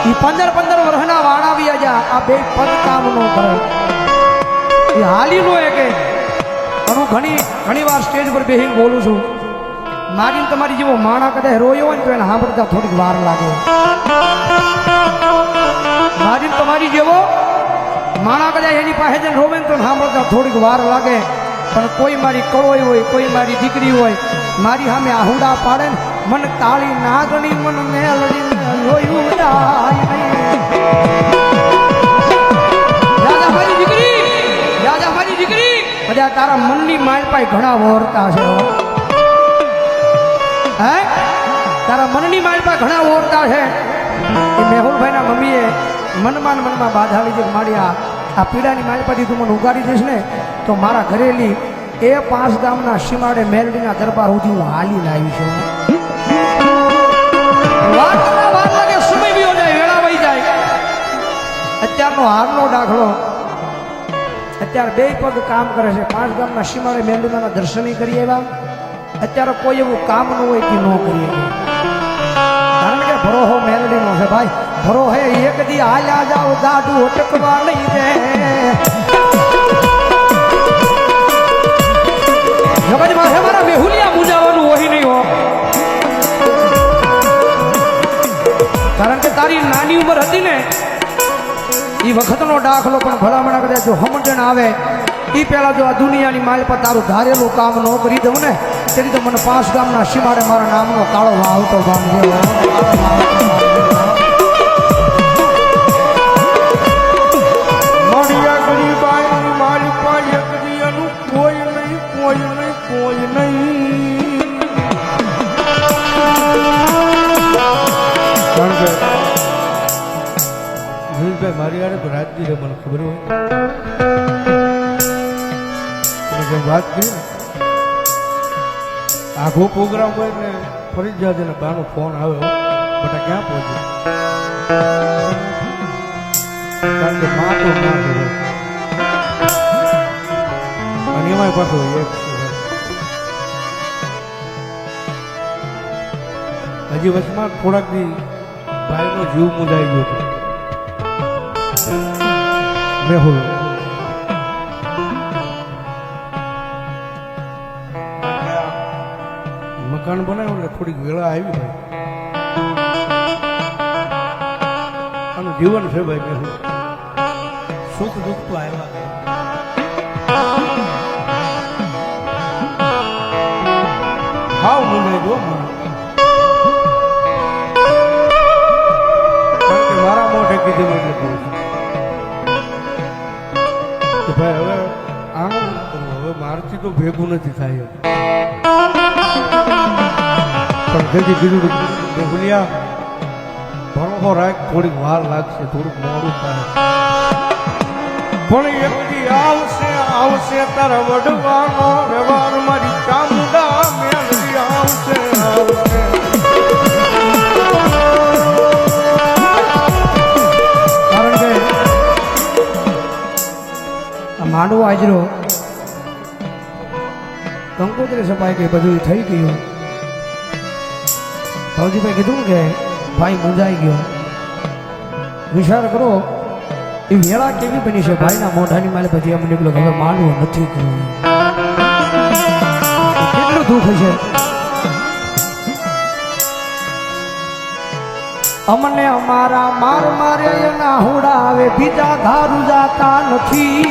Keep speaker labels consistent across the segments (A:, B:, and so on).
A: એ 15 વર્ષના વાળાવી આ બે પદ કામ નો કરે એ હાલી નો કે હું ઘણી વાર સ્ટેજ પર બેસીને બોલું છું મારી તમારી જેવો માણા કદાચ રોયો હોય ને તો એને સાંભળતા થોડીક વાર લાગે મારી તમારી જેવો માણા કદાચ એની પાસે જઈને રોવે ને તો સાંભળતા થોડીક વાર લાગે પણ કોઈ મારી કળોઈ હોય કોઈ મારી દીકરી હોય મારી સામે આહુડા પાડે ને મન તાળી ના ગણી મન મેલડીને રોયું જાય રાજા મારી દીકરી બધા તારા મનની માલ પાય ઘણા વોરતા છે હે તારા મનની માલ પાય ઘણા વોરતા છે એ મેહુલભાઈના મમ્મીએ મનમાં બાધા લીધી મારી આ પીડાની માલ પાથી તું મને ઉગાડી દઈશ ને તો મારા ઘરેલી એ 5 ગામના સીમાડે મેલડીના દરબાર સુધી હું હાલી લાવી છું વાર લાગે સમય વિયો જાય વેળા વહી જાય અત્યારનો હારનો દાખલો અત્યારે બે પગ કામ કરે છે 5 ગામના સીમાડે મેલડીના દર્શન કરી આવ્યા અત્યારે કોઈ એવું કામ ન હોય કે ન કરીએ કારણ કે ભરોહો મેલડીનો છે ભાઈ ભરો હે એક દી હાલ્યા જાવ દાડું અટકવા નહીં દે જગત મારે મારા મેહુલિયા મુજાવાનું હોય નહીં હો કારણ કે તારી નાની ઉંમર હતી ને એ વખતનો દાખલો પણ ભલામણા કદાચ જો સમજણ આવે એ પહેલા જો આ દુનિયાની માલ પર તારું ધારેલું કામ ન કરી દઉં ને તેથી તો મને 5 ગામના સીમાડે મારા નામનો કાળો વાવતો બાંધ્યો
B: મળ્યા ગરીબાઈ મારી પાસે કદીયાનું કોઈ નહીં કારણ કે ભાઈ મારી યાર રાજજી રે મને ખબર હોય વાત કરી ને આખો પ્રોગ્રામ હોય ને ફરજિયાત એને બાનો ફોન આવ્યો બટા ક્યાં પહોંચ્યો કારણ કે માં તો ના કરે અને એમાં પાછો એક હજી વચમાં થોડાક દી ભાઈનો જીવ મુંજાઈ ગયો હતો મેહુલ મકાન બનાવ્યું એટલે થોડીક વેળા આવી ભાઈ અને જીવન છે ભાઈ મેહુલ સુખ દુઃખ તો આવ્યા હાવ મુંજાઈ ગયો મારા મોઢે કીધું એટલે કહું છું ભાઈ હવે આનંદ કરવો હવે મારથી તો ભેગું નથી થાય પણ તેથી કીધું ભૂલિયા ભણો રાખ થોડીક વાર લાગશે થોડુંક મોડું થાય પણ એકથી આવશે તારા વડવાનો વ્યવહાર મારી ચામુંડા મેલડી આવશે
A: માંડવો આજરો કંકોત્રી સપાઈ ગઈ બધું થઈ ગયું ભાવજીભાઈ કીધું કે ભાઈ મુંજાઈ ગયો વિચાર કરો એ વેળા કેવી બની છે ભાઈના મોઢાની માલે પછી એમ નીકળ્યો હવે માંડવો નથી કર્યું કેટલું દુઃખ છે અમને અમારા માર મારે એના હુડા આવે બીજા ધારું જાતા નથી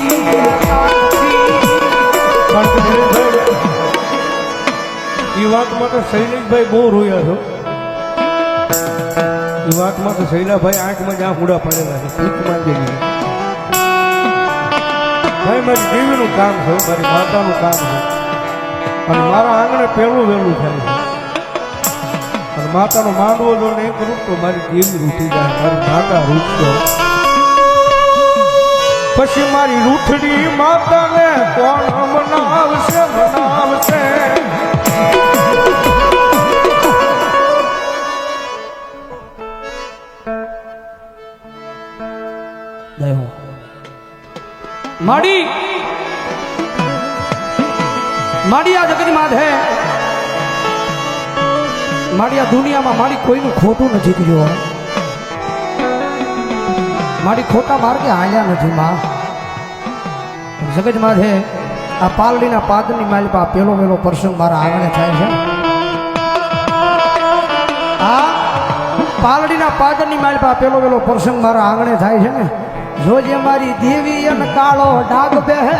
B: એ વાતમાં તો શૈલેષભાઈ બહુ રોયા છો એ વાતમાં તો શૈલાભાઈ આંખમાં જ્યાં હુડા પડેલા છે ભીખમાં ગયેલી ભાઈ મારી દેવીનું કામ છે મારી માતાનું કામ છે અને મારા આંગણે પહેલું વહેલું થાય છે અને માતાનો માંડવો જો નહીં કરું તો મારી દેવી રૂઠી જાય મારી માતા રૂઠશે પછી મારી રૂઠડી માતાને કોણ મનાવશે
A: માડી આ જગત માં છે મારી આ દુનિયામાં મારી કોઈનું ખોટું નથી કર્યું મારી ખોટા માર્ગે હાલ્યા નથી માં. જગતમાં છે આ પાલડીના પાદરની માલિપા પેલો વેલો પ્રસંગ મારા આંગણે થાય છે. આ પાલડીના પાદરની માલિપા પેલો વેલો પ્રસંગ મારા આંગણે થાય છે ને. જોજે મારી દેવી અને કાળો ડાગ બેહે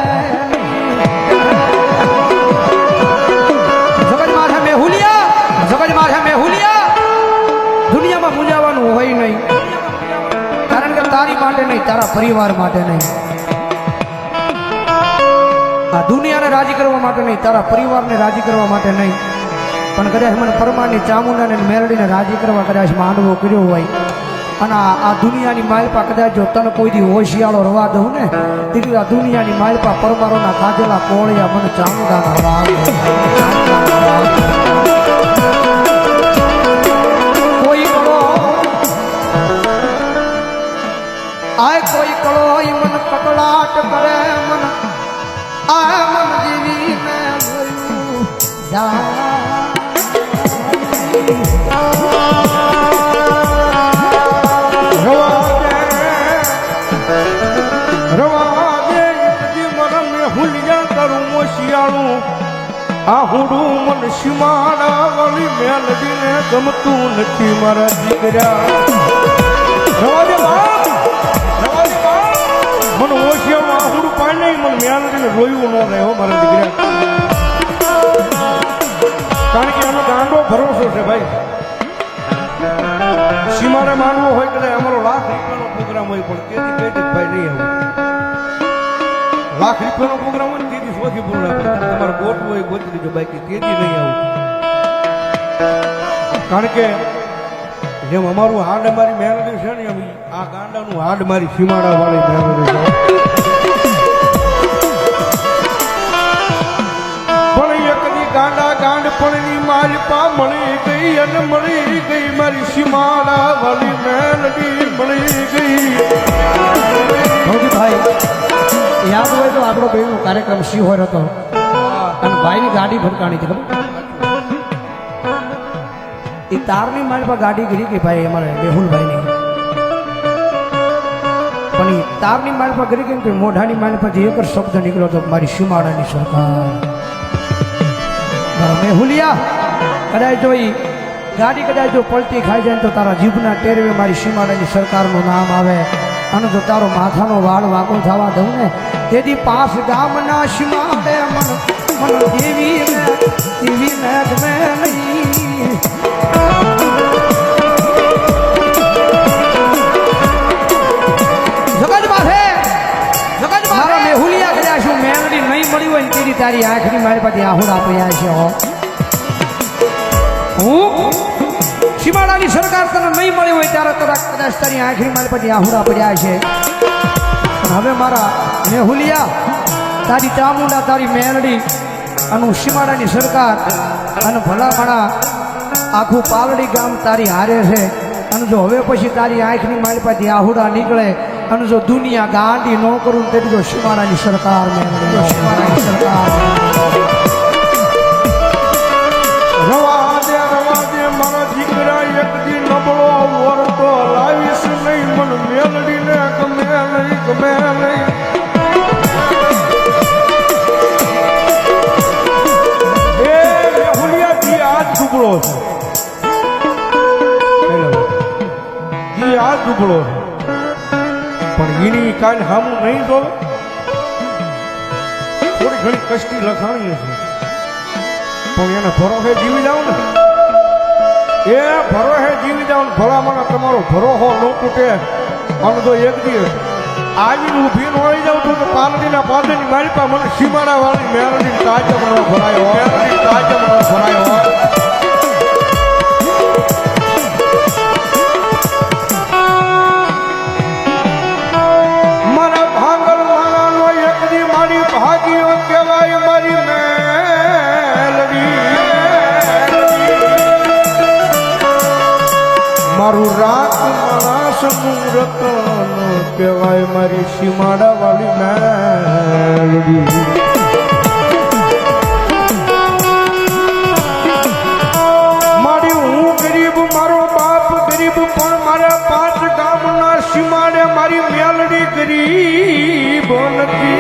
A: જગતમાં છે મેહુલિયા, જગતમાં છે મેહુલિયા. દુનિયામાં મૂંઝાવાનું હોય નહીં, કારણ કે તારી માટે નહીં, તારા પરિવાર માટે નહીં. આ દુનિયાને રાજી કરવા માટે નહીં, તારા પરિવારને રાજી કરવા માટે નહીં, પણ કદાચ મને પરમાની ચામુંડાને મેલડીને રાજી કરવા કદાચ માંડવો કર્યો હોય અને આ દુનિયાની માલપા કદાચ જો તને કોઈ દી હોશિયાળો રવા દઉં ને તેથી આ દુનિયાની માલપા પરમારોના કાઢેલા કોળિયા મને ચામુંડાના વાગ કોઈ કળો આય કોઈ કળો મન કકડાટ કરે મન આ મન જીવી મેં જોયું જા
B: આહુડું મન શિમાડા વાળી મેલડીને ગમતું નથી મારા દીકરા. રવાજે બાપ, રવાજે બાપ. મન ઓશિયાળું આહુડું પાય નહીં, મન મેલડીને રોયું ન રહ્યો મારા દીકરા. કારણ કે એનો ગાંડો ભરોસો છે ભાઈ. શિમાડે માનવો હોય કદાચ અમારો લાખ રૂપિયાનો પ્રોગ્રામ હોય પણ તેથી કઈ ભાઈ નહીં આવું. લાખ રૂપિયાનો પ્રોગ્રામ હોય ને તેથી સ્વખી પૂર્ણ આપે. તમારે ગોઠવું હોય ગોઠવી દીધો બાકી તેથી નહીં આવું. કારણ કે જેમ અમારું હાડ મારી મેલડી છે ને એમ આ ગાંડાનું હાડ મારી સીમાડા વાળી મેલડી છે. પણ એકની ગાંડા ગાંડ પણની માલપા મળી ગઈ અને મળી ગઈ મારી સીમાડા વાળી મેલડી મળી ગઈ.
A: ભાઈ યાદ હોય તો આપણો બેનો કાર્યક્રમ શિહોર હતો અને ભાઈની ગાડી ભટકાણી હતી ખબર. એ તારની મારી પાસે ગાડી ગઈ કે ભાઈ અમારે મેહુલભાઈની, પણ એ તારની મારી પાસે ગઈ કેમ કે મોઢાની મારી પાસે એક જ શબ્દ નીકળ્યો હતો મારી સીમાડાની સરકાર. મેહુલિયા કદાચ જો એ ગાડી કદાચ જો પલટી ખાઈ જાય તો તારા જીભના ટેરવે મારી સીમાડાની સરકારનું નામ આવે અને જો તારો માથાનો વાળ વાંકો થવા દઉં ને તેથી 5 ગામના સીમાડે મન મન દેવી ને ગમે નહીં. મેહુલિયા કદાચ શું મેલડી નહીં મળી હોય ને તેથી તારી આંખની મારી પાસે આહુડા પડ્યા છે. હું સીમાડાની સરકાર તને નહીં મળી હોય ત્યારે કદાચ તારી આંખની મારી પાસે આહુડા પડ્યા છે. હવે મારા મેહુલિયા તારી ચામુંડા તારી મેલડી અને સીમાડાની સરકાર અને ભલામણા આખું પાલડી ગામ તારી હારે છે. અને જો હવે પછી તારી આંખની મારી પાસે આહુડા નીકળે અને જો દુનિયા ગાંડી ન કરું તેથી જો સીમાડાની સરકાર મેળવી સીમાડાની સરકાર
B: રવાજે મારા દીકરા એક દી નબળો વરતો લાવીશ નહીં મન મેલડીને ગમે નહીં ગમે નહીં. એ મેહુલિયાજી આજ દુબળો છે, આજ દુબળો છે પણ એની કાલ હામું નહીં તો થોડી ઘણી કષ્ટી લખાણી છે પણ એને ભરોસે જીવી જાવ ને એ ભરોસે જીવી જાવ ને ભલામણ તમારો ભરોસો ન તૂટે. અને તો એક દિવસ આવીને ઊભી ન આવી જાવ તો પાલડીના પાદરની મારી પાસે મને સીમાડા વાળી મેરડી તાજમનો ભરાયો મેરડી તાજમનો ભરાયો. ભાગ્યો કહેવાય મારી મેલડી મારું રાત માણસનું રતન કહેવાય મારી સીમાડા વાળી મેલડી. મારી હું ગરીબ મારો બાપ ગરીબ પણ મારા 5 ગામના સીમાડે મારી ગરીબ નથી.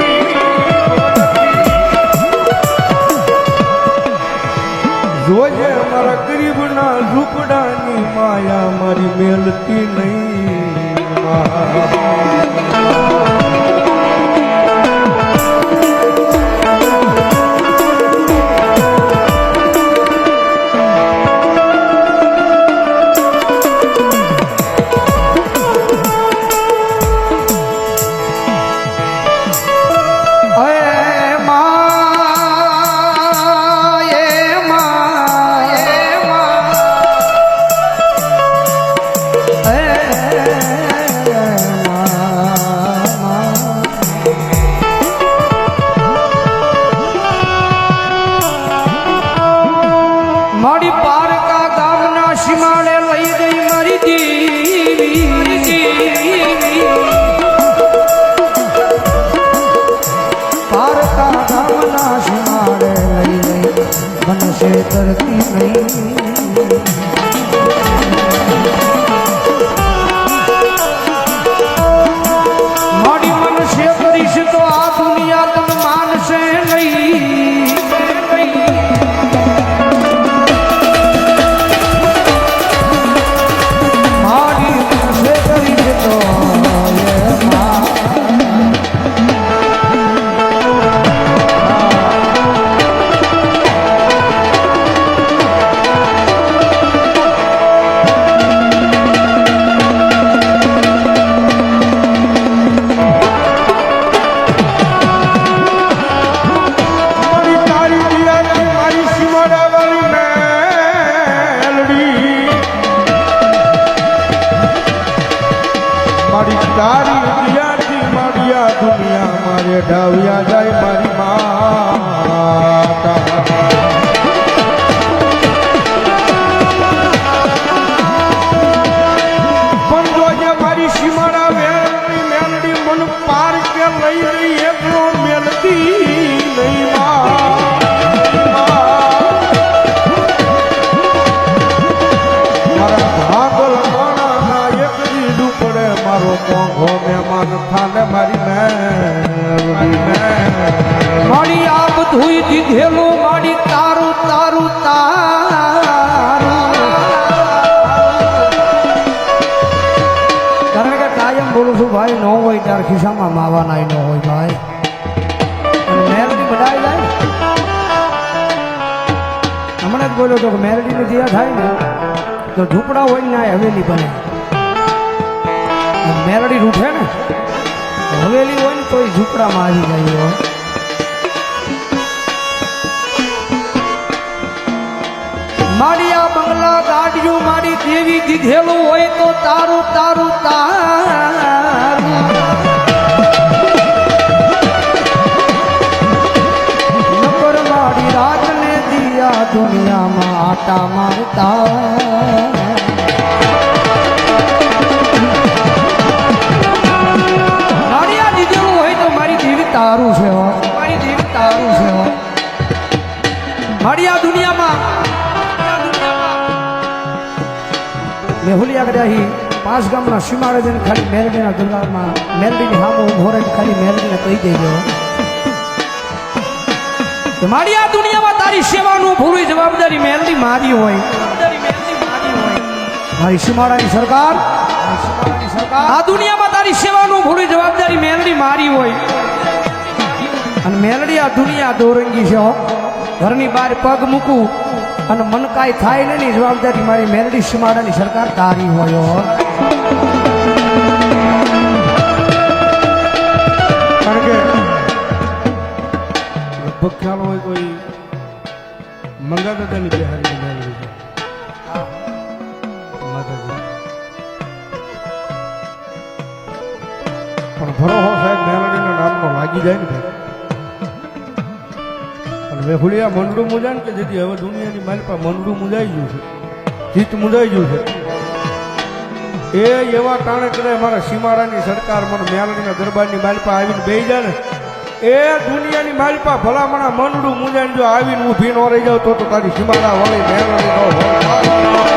B: જોજે મારા ગરીબના ઝૂંપડાની માયા મારી મેલતી નહીં.
A: મારી પારકા ગામના સીમાડે લઈ ગઈ મારી દેવી. પારકા ગામના સીમાડે લઈ ગઈ બનશે તરતી નહીં. મારી મનસે કરીશ તો આ દુનિયા તને માનશે નહીં. તારી દિયાથી માડિયા દુનિયા મારે ડાવ્યા જાય મારી માતા. પણ જોજે મારી સીમાડા વેણની મેલડી મન પાર કે લઈ લઈ એકલો મેલતી નહીં. મારા ભાગલ મારો મોંઘો મહેમાન થાને મારી મારી આ બધું દીધેલું મારી તારું તારું તારું. કારણ કે કાયમ બોલું છું ભાઈ ન હોય ત્યારે ખિસ્સામાં માવાના ન હોય ભાઈ. અને મેરડી બનાવી જાય હમણાં જ બોલ્યો તો કે મેરડીને જ્યાં થાય ને તો ઝૂંપડા હોય ને હવેલી બને. મેરડી રૂઠે ને હવેલી હોય ને તો ઝૂંપડામાં આવી જાય હોય. મારી આ બંગલા ગાડીઓ મારી દેવી દીધેલું હોય તો તારું તારું તારું. નકર મારી રાતને દિયા દુનિયામાં આટા મારતા. તારું છે મારી દેવી તારું છે. મારી આ દુનિયામાં મેહુલિયા કર્યા 5 ગામના સીમાડે જઈને ખાલી મેરડીના દરબારમાં મેરડીની સામે ઉભો રહીને ખાલી મેરડીને કહી દેજો કે મારી આ દુનિયામાં તારી સેવાનું પૂરી જવાબદારી મેરડી મારી હોય. મારી સીમાડાની સરકાર આ દુનિયામાં તારી સેવાનું પૂરી જવાબદારી મેરડી મારી હોય. અને મેલડી આ દુનિયા દોરંગી છે. ઘરની બહાર પગ મૂકું અને મન કાંઈ થાય ને ની જવાબદારી મારી મેલડી સીમાડાની સરકાર તારી હોય.
B: કારણ કે લગભગ ખ્યાલ હોય કોઈ મંગા દાદાની બિહારી મેલડી છે માતાજી. પણ ભરોહો સાહેબ મેલડીના નામનો લાગી જાય ને ભાઈ. વેફુલિયા મંડું મુજાય ને કે જેથી હવે દુનિયાની માલપા મંડું મુજાઈ ગયું છે, ચિત્ત મુજાઈ ગયું છે. એ એવા ટાણે કરે મારા સીમાડાની સરકાર મને મેલડીના દરબારની માલપા આવીને બેસી જાય ને એ દુનિયાની માલપા ભલામણા મંડું મુજાઈને જો આવીને ઊભી ન રહી જાવ તો તારી સીમાડા વાળી મેલડી ન હોય.